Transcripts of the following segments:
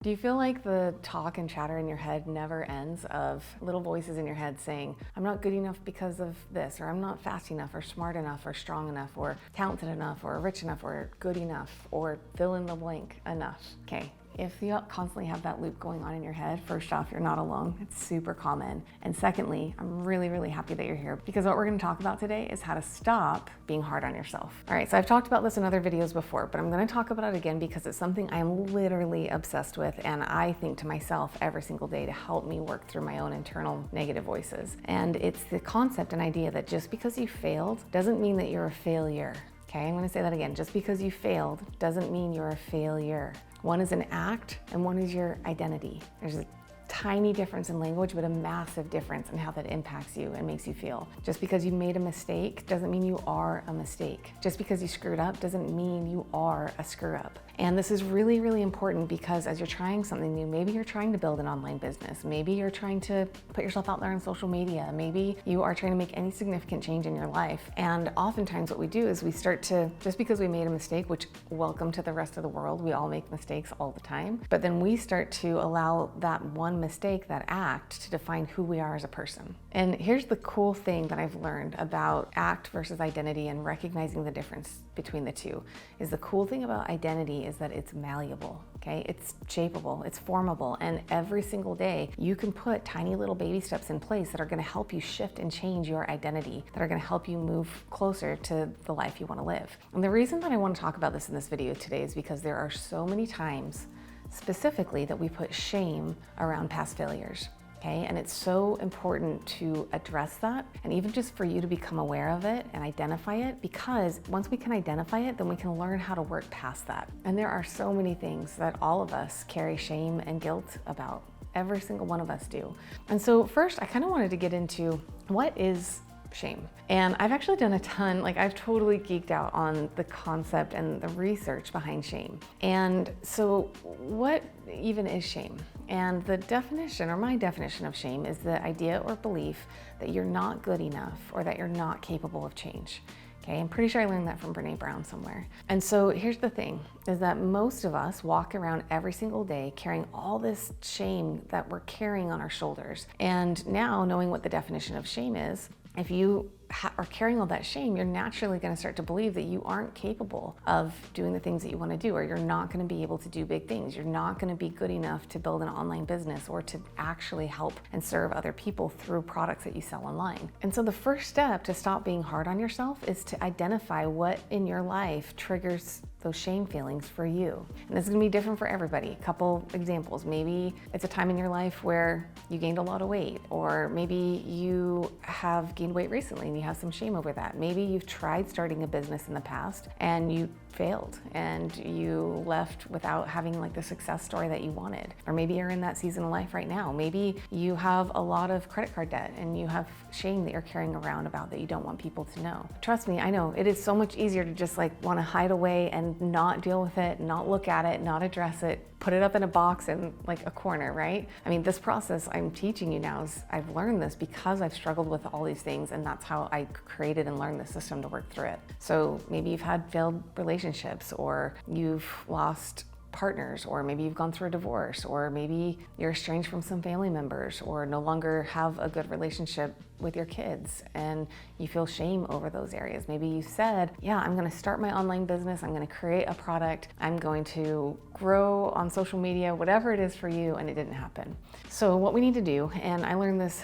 Do you feel like the talk and chatter in your head never ends of little voices in your head saying, I'm not good enough because of this, or I'm not fast enough, or smart enough, or strong enough, or talented enough, or rich enough, or good enough, or fill in the blank enough? Okay. If you constantly have that loop going on in your head, first off, you're not alone. It's super common. And secondly, I'm really happy that you're here, because what we're going to talk about today is how to stop being hard on yourself. All right, so I've talked about this in other videos before, but I'm going to talk about it again because it's something I'm literally obsessed with, and I think to myself every single day to help me work through my own internal negative voices. And it's the concept and idea that just because you failed doesn't mean that you're a failure. Okay, I'm going to say that again. Just because you failed doesn't mean you're a failure. One is an act and one is your identity. There's a tiny difference in language, but a massive difference in how that impacts you and makes you feel. Just because you made a mistake doesn't mean you are a mistake. Just because you screwed up doesn't mean you are a screw up. And this is really important because as you're trying something new, maybe you're trying to build an online business, maybe you're trying to put yourself out there on social media, maybe you are trying to make any significant change in your life. And oftentimes what we do is we start to, just because we made a mistake, which welcome to the rest of the world, we all make mistakes all the time, but then we start to allow that one mistake, that act, to define who we are as a person. And here's the cool thing that I've learned about act versus identity and recognizing the difference between the two is the cool thing about identity is that it's malleable, okay? It's shapeable, it's formable, and every single day you can put tiny little baby steps in place that are gonna help you shift and change your identity, that are gonna help you move closer to the life you wanna live. And the reason that I wanna talk about this in this video today is because there are so many times specifically that we put shame around past failures. Okay, and it's so important to address that, and even just for you to become aware of it and identify it, because once we can identify it, then we can learn how to work past that. And there are so many things that all of us carry shame and guilt about. Every single one of us do. And so first, I kind of wanted to get into what is shame. And I've actually done a ton, I've totally geeked out on the concept and the research behind shame. And so what even is shame? And the definition, or my definition of shame, is the idea or belief that you're not good enough or that you're not capable of change. Okay, I'm pretty sure I learned that from Brene Brown somewhere. And so here's the thing, is that most of us walk around every single day carrying all this shame that we're carrying on our shoulders. And now, knowing what the definition of shame is, if you are carrying all that shame, you're naturally going to start to believe that you aren't capable of doing the things that you want to do, or you're not going to be able to do big things. You're not going to be good enough to build an online business or to actually help and serve other people through products that you sell online. And so the first step to stop being hard on yourself is to identify what in your life triggers those shame feelings for you. And this is gonna be different for everybody. A couple examples. Maybe it's a time in your life where you gained a lot of weight, or maybe you have gained weight recently and you have some shame over that. Maybe you've tried starting a business in the past and you failed and you left without having the success story that you wanted. Or maybe you're in that season of life right now. Maybe you have a lot of credit card debt and you have shame that you're carrying around about that you don't want people to know. Trust me, I know it is so much easier to just want to hide away and not deal with it, not look at it, not address it, put it up in a box in a corner, right? I mean, this process I'm teaching you now is I've learned this because I've struggled with all these things, and that's how I created and learned the system to work through it. So maybe you've had failed relationships, or you've lost partners, or maybe you've gone through a divorce, or maybe you're estranged from some family members, or no longer have a good relationship with your kids and you feel shame over those areas. Maybe you said, yeah, I'm gonna start my online business, I'm gonna create a product, I'm going to grow on social media, whatever it is for you, and it didn't happen. So what we need to do, and I learned this,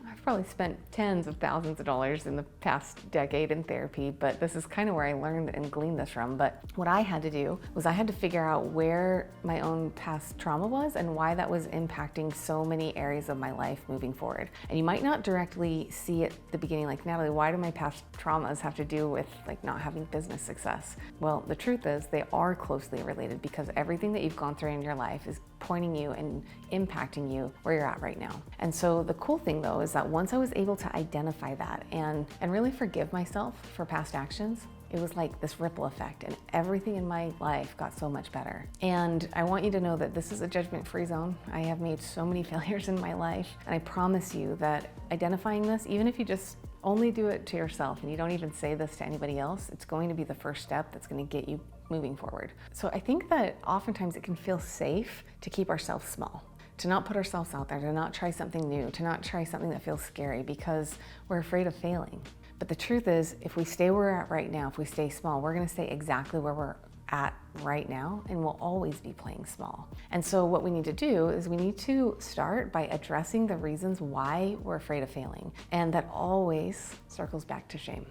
I've probably spent tens of thousands of dollars in the past decade in therapy, but this is kind of where I learned and gleaned this from. But what I had to do was I had to figure out where my own past trauma was and why that was impacting so many areas of my life moving forward. And you might not directly see it at the beginning, Natalie, why do my past traumas have to do with not having business success? Well, the truth is they are closely related, because everything that you've gone through in your life is pointing you and impacting you where you're at right now. And so the cool thing though is that once I was able to identify that and really forgive myself for past actions, it was like this ripple effect, and everything in my life got so much better. And I want you to know that this is a judgment-free zone. I have made so many failures in my life, and I promise you that identifying this, even if you just only do it to yourself and you don't even say this to anybody else, it's going to be the first step that's going to get you moving forward. So I think that oftentimes it can feel safe to keep ourselves small, to not put ourselves out there, to not try something new, to not try something that feels scary because we're afraid of failing. But the truth is, if we stay where we're at right now, if we stay small, we're gonna stay exactly where we're at right now, and we'll always be playing small. And so what we need to do is we need to start by addressing the reasons why we're afraid of failing. And that always circles back to shame.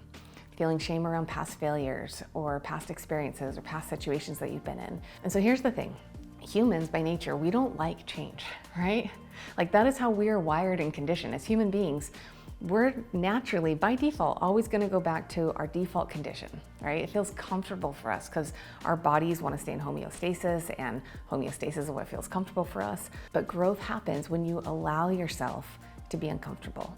Feeling shame around past failures or past experiences or past situations that you've been in. And so here's the thing. Humans by nature, we don't like change, right? Like that is how we are wired and conditioned as human beings. We're naturally, by default, always going to go back to our default condition, right? It feels comfortable for us because our bodies want to stay in homeostasis, and homeostasis is what feels comfortable for us. But growth happens when you allow yourself to be uncomfortable.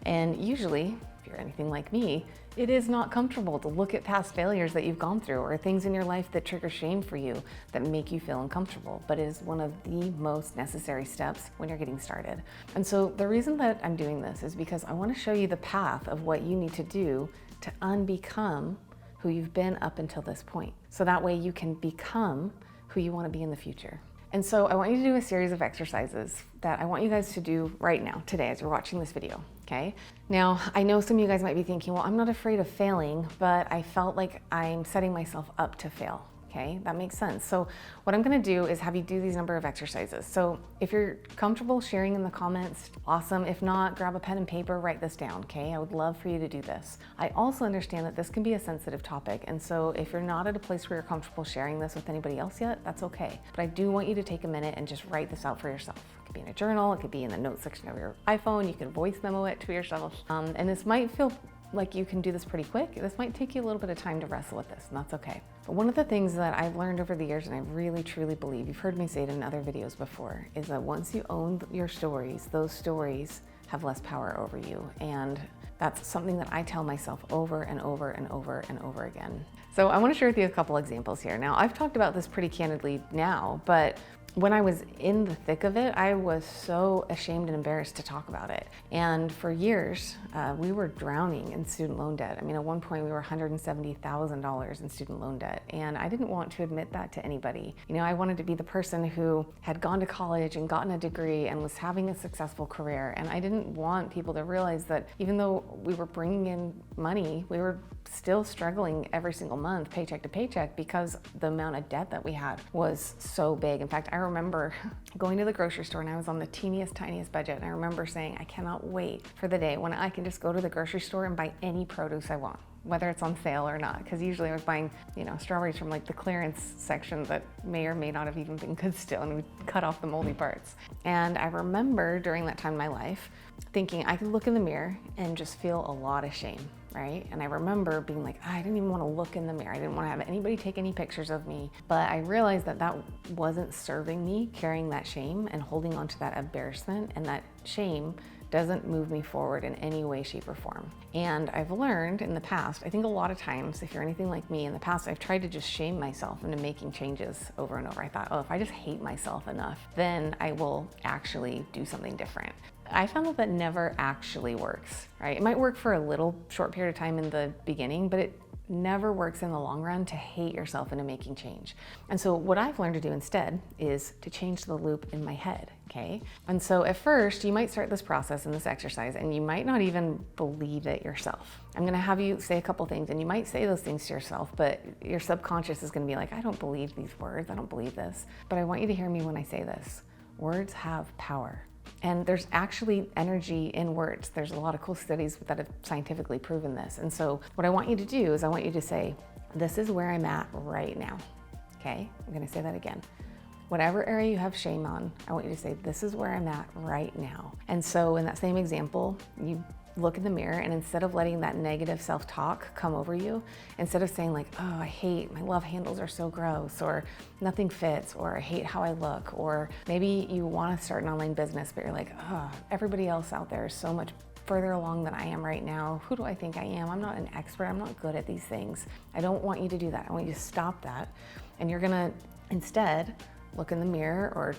And usually, if you're anything like me, it is not comfortable to look at past failures that you've gone through or things in your life that trigger shame for you that make you feel uncomfortable, but it is one of the most necessary steps when you're getting started. And so the reason that I'm doing this is because I want to show you the path of what you need to do to unbecome who you've been up until this point. So that way you can become who you want to be in the future. And so I want you to do a series of exercises that I want you guys to do right now, today, as you're watching this video, okay? Now, I know some of you guys might be thinking, well, I'm not afraid of failing, but I felt like I'm setting myself up to fail. Okay, that makes sense. So what I'm gonna do is have you do these number of exercises. So if you're comfortable sharing in the comments, awesome. If not, grab a pen and paper, write this down, okay? I would love for you to do this. I also understand that this can be a sensitive topic. And so if you're not at a place where you're comfortable sharing this with anybody else yet, that's okay. But I do want you to take a minute and just write this out for yourself. It could be in a journal, it could be in the notes section of your iPhone, you can voice memo it to yourself. And this might feel like you can do this pretty quick. This might take you a little bit of time to wrestle with this, and that's okay. But one of the things that I've learned over the years, and I really truly believe, you've heard me say it in other videos before, is that once you own your stories, those stories have less power over you. And that's something that I tell myself over and over and over and over again. So I want to share with you a couple examples here. Now, I've talked about this pretty candidly now, but when I was in the thick of it, I was so ashamed and embarrassed to talk about it. And for years, we were drowning in student loan debt. I mean, at one point we were $170,000 in student loan debt. And I didn't want to admit that to anybody. You know, I wanted to be the person who had gone to college and gotten a degree and was having a successful career. And I didn't want people to realize that even though we were bringing in money, we were still struggling every single month, paycheck to paycheck, because the amount of debt that we had was so big. In fact, I remember going to the grocery store and I was on the teeniest, tiniest budget. And I remember saying, I cannot wait for the day when I can just go to the grocery store and buy any produce I want, whether it's on sale or not. Because usually I was buying, you know, strawberries from like the clearance section that may or may not have even been good still, and we cut off the moldy parts. And I remember during that time in my life thinking I could look in the mirror and just feel a lot of shame, right? And I remember being like, I didn't even want to look in the mirror. I didn't want to have anybody take any pictures of me. But I realized that that wasn't serving me, carrying that shame and holding on to that embarrassment, and that shame doesn't move me forward in any way, shape, or form. And I've learned in the past, I think a lot of times, if you're anything like me, in the past, I've tried to just shame myself into making changes over and over. I thought, oh, if I just hate myself enough, then I will actually do something different. I found that never actually works, right? It might work for a little short period of time in the beginning, but it never works in the long run to hate yourself into making change. And so what I've learned to do instead is to change the loop in my head, okay? And so at first, you might start this process and this exercise, and you might not even believe it yourself. I'm gonna have you say a couple things, and you might say those things to yourself, but your subconscious is gonna be like, I don't believe these words, I don't believe this. But I want you to hear me when I say this. Words have power. And there's actually energy in words. There's a lot of cool studies that have scientifically proven this. And so what I want you to do is I want you to say, this is where I'm at right now. Okay, I'm gonna say that again. Whatever area you have shame on, I want you to say, this is where I'm at right now. And so in that same example, you look in the mirror, and instead of letting that negative self-talk come over you, instead of saying like, oh, I hate, my love handles are so gross, or nothing fits, or I hate how I look, or maybe you want to start an online business, but you're like, oh, everybody else out there is so much further along than I am right now. Who do I think I am? I'm not an expert. I'm not good at these things. I don't want you to do that. I want you to stop that. And you're gonna instead look in the mirror, or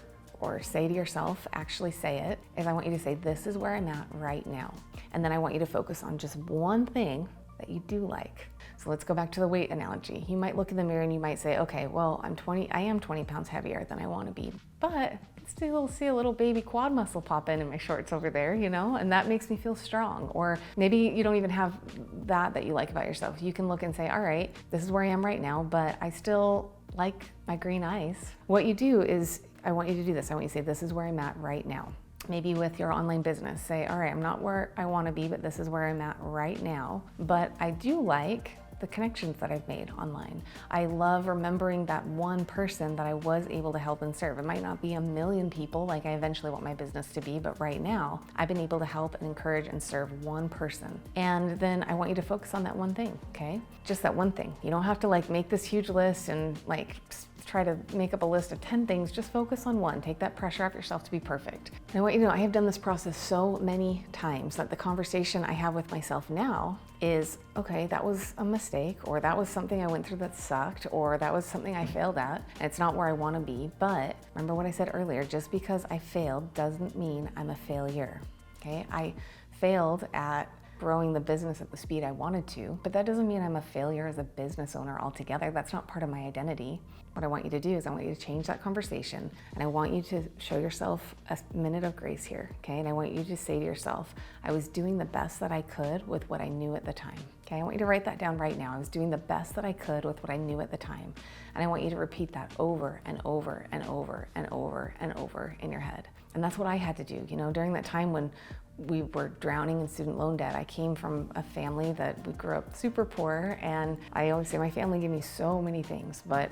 say to yourself, actually say it, is I want you to say, this is where I'm at right now. And then I want you to focus on just one thing that you do like. So let's go back to the weight analogy. You might look in the mirror and you might say, okay, well, I am 20 pounds heavier than I want to be, but still see a little baby quad muscle pop in my shorts over there, you know, and that makes me feel strong. Or maybe you don't even have that you like about yourself. You can look and say, all right, this is where I am right now, but I still like my green eyes. What you do is, I want you to do this. I want you to say, this is where I'm at right now. Maybe with your online business, say, all right, I'm not where I want to be, but this is where I'm at right now. But I do like the connections that I've made online. I love remembering that one person that I was able to help and serve. It might not be a million people like I eventually want my business to be, but right now I've been able to help and encourage and serve one person. And then I want you to focus on that one thing, okay? Just that one thing. You don't have to like make this huge list and like try to make up a list of 10 things, just focus on one. Take that pressure off yourself to be perfect. And I want you to know, I have done this process so many times that the conversation I have with myself now is, okay, that was a mistake, or that was something I went through that sucked, or that was something I failed at, and it's not where I want to be. But remember what I said earlier, just because I failed doesn't mean I'm a failure, okay? I failed at growing the business at the speed I wanted to, but that doesn't mean I'm a failure as a business owner altogether. That's not part of my identity. What I want you to do is I want you to change that conversation, and I want you to show yourself a minute of grace here, okay? And I want you to say to yourself, I was doing the best that I could with what I knew at the time, okay? I want you to write that down right now. I was doing the best that I could with what I knew at the time. And I want you to repeat that over and over and over and over and over in your head. And that's what I had to do, you know, during that time when we were drowning in student loan debt. I came from a family that we grew up super poor, and I always say my family gave me so many things, but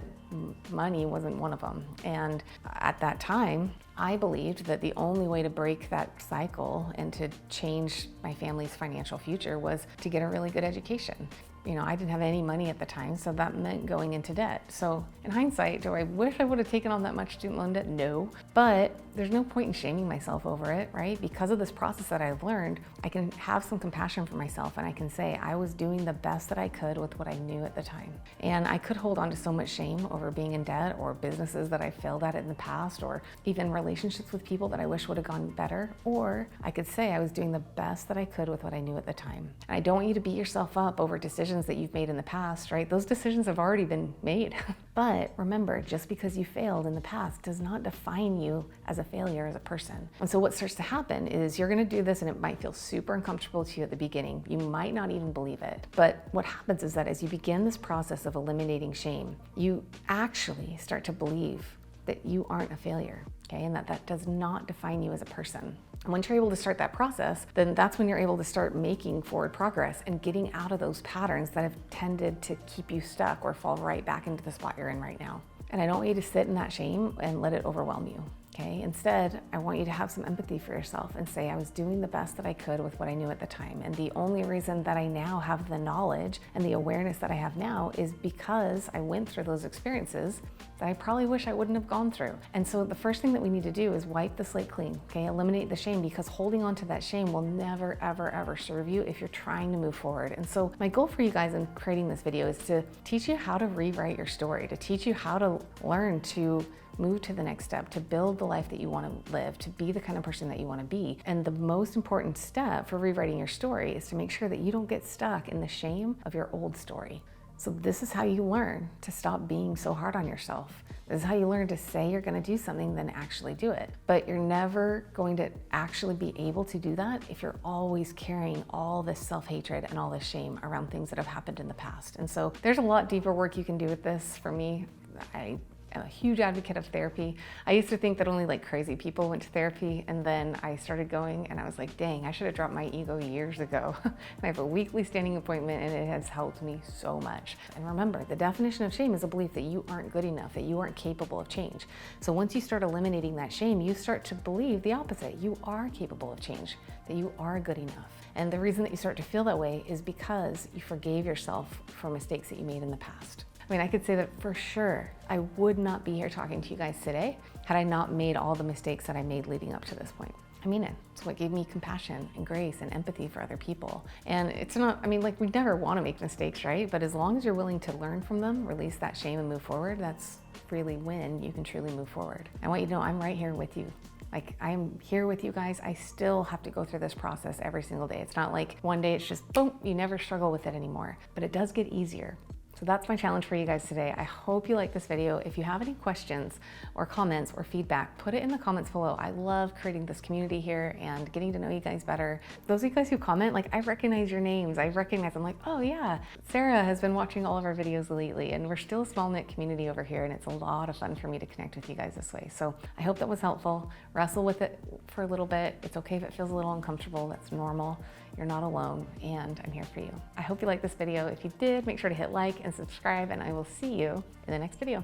money wasn't one of them. And at that time, I believed that the only way to break that cycle and to change my family's financial future was to get a really good education. You know, I didn't have any money at the time, so that meant going into debt. So in hindsight, do I wish I would have taken on that much student loan debt? No, but there's no point in shaming myself over it, right? Because of this process that I've learned, I can have some compassion for myself, and I can say I was doing the best that I could with what I knew at the time. And I could hold on to so much shame over being in debt, or businesses that I failed at in the past, or even relationships with people that I wish would have gone better. Or I could say I was doing the best that I could with what I knew at the time. And I don't want you to beat yourself up over decisions that you've made in the past, right? Those decisions have already been made. But remember, just because you failed in the past does not define you as a failure as a person. And so what starts to happen is you're gonna do this, and it might feel super uncomfortable to you at the beginning. You might not even believe it. But what happens is that as you begin this process of eliminating shame, you actually start to believe that you aren't a failure, okay? And that does not define you as a person. And once you're able to start that process, then that's when you're able to start making forward progress and getting out of those patterns that have tended to keep you stuck or fall right back into the spot you're in right now. And I don't want you to sit in that shame and let it overwhelm you. Okay, instead, I want you to have some empathy for yourself and say, I was doing the best that I could with what I knew at the time. And the only reason that I now have the knowledge and the awareness that I have now is because I went through those experiences that I probably wish I wouldn't have gone through. And so the first thing that we need to do is wipe the slate clean, okay? Eliminate the shame, because holding on to that shame will never, ever, ever serve you if you're trying to move forward. And so my goal for you guys in creating this video is to teach you how to rewrite your story, to teach you how to learn to move to the next step, to build the life that you want to live, to be the kind of person that you want to be. And the most important step for rewriting your story is to make sure that you don't get stuck in the shame of your old story. So this is how you learn to stop being so hard on yourself. This is how you learn to say you're going to do something, then actually do it. But you're never going to actually be able to do that if you're always carrying all this self-hatred and all this shame around things that have happened in the past. And so there's a lot deeper work you can do with this. For me, I'm a huge advocate of therapy. I used to think that only like crazy people went to therapy, and then I started going and I was like, dang, I should have dropped my ego years ago. And I have a weekly standing appointment, and it has helped me so much. And remember, the definition of shame is a belief that you aren't good enough, that you aren't capable of change. So once you start eliminating that shame, you start to believe the opposite. You are capable of change, that you are good enough. And the reason that you start to feel that way is because you forgave yourself for mistakes that you made in the past. I mean, I could say that for sure, I would not be here talking to you guys today had I not made all the mistakes that I made leading up to this point. I mean it. It's what gave me compassion and grace and empathy for other people. And it's not, I mean, like, we never want to make mistakes, right? But as long as you're willing to learn from them, release that shame and move forward, that's really when you can truly move forward. I want you to know I'm right here with you. Like, I'm here with you guys. I still have to go through this process every single day. It's not like one day it's just boom, you never struggle with it anymore, but it does get easier. So that's my challenge for you guys today. I hope you like this video. If you have any questions or comments or feedback, put it in the comments below. I love creating this community here and getting to know you guys better. Those of you guys who comment, like, I recognize your names. I'm like, oh yeah, Sarah has been watching all of our videos lately, and we're still a small knit community over here, and it's a lot of fun for me to connect with you guys this way. So I hope that was helpful. Wrestle with it for a little bit. It's okay if it feels a little uncomfortable. That's normal. You're not alone, and I'm here for you. I hope you liked this video. If you did, make sure to hit like and subscribe, and I will see you in the next video.